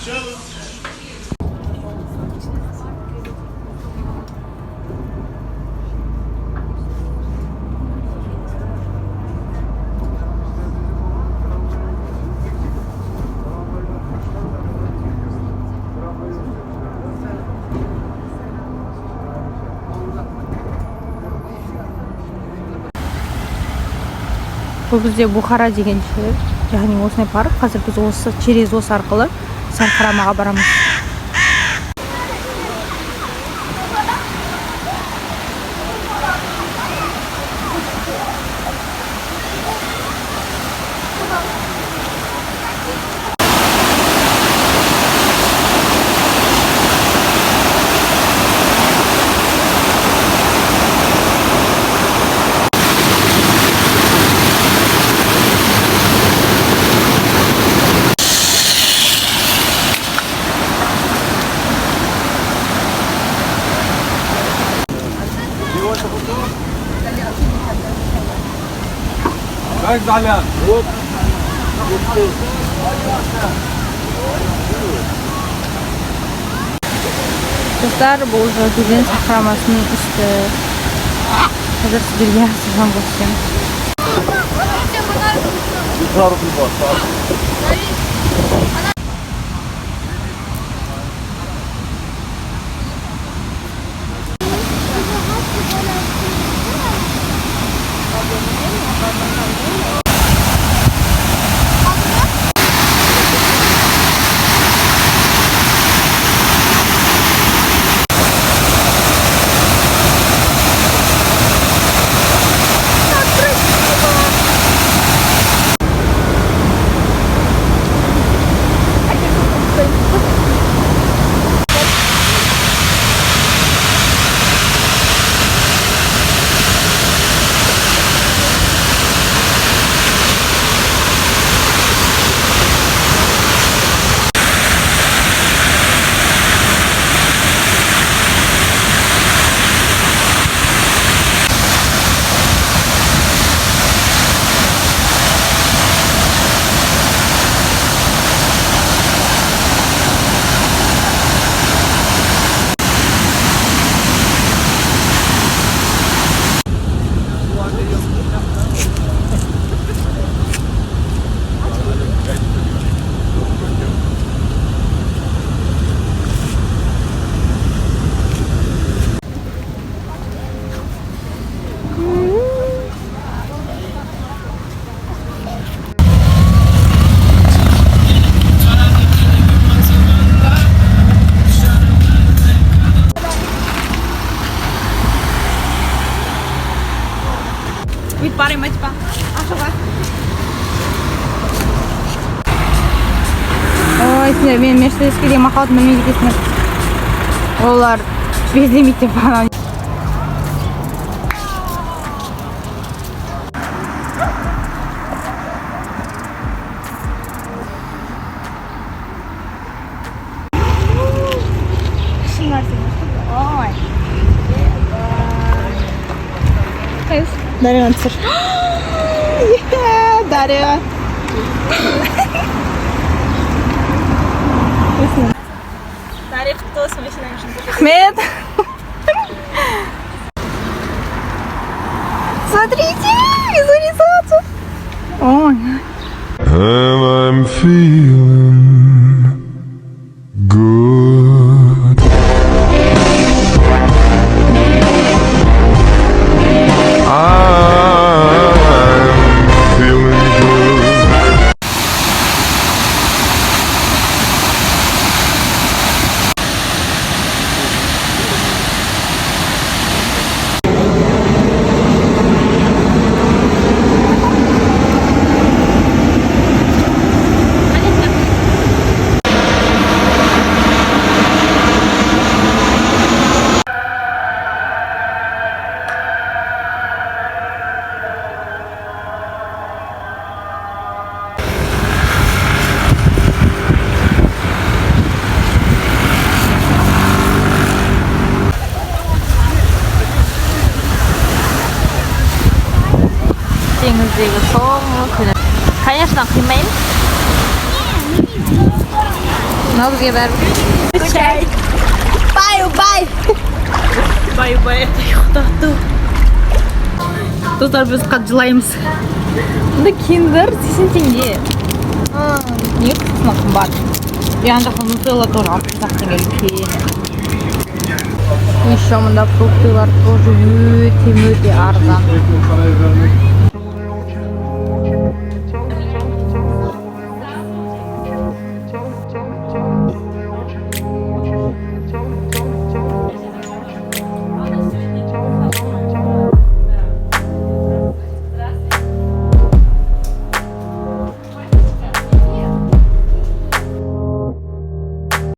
Bu bizde Buxara деген жер, яғни осындай парк. Қазір біз осы через осы арқылы Сарқырамаға барамыз. Dostlar, bu уже Düzden Sahramasının üstü. Hazır sizlerge yaxshidan bo'lsin. Wait, pare, mas pa. Aşağı bak. Ой, сендер мен Мерседеске де мақалдым білмей кетесіңдер. Олар безлимит деп бана. Дарья антыр. Дарья. Дарья, кто смешная? Ахмед. Смотрите, визуализацию. Ой. And I'm feeling good. Denizdегі соңғы күні. Конечно, қимайын. мына бізге бәрібір чай. Бай бай ұйықтату. Достар, біз қатты жылаймыз. Бұнда киндер 80 теңге. Не қысына қымбат. Ян жақын нутелла тоже 60 теңге. Еще мында фруктылар тоже өте арзан.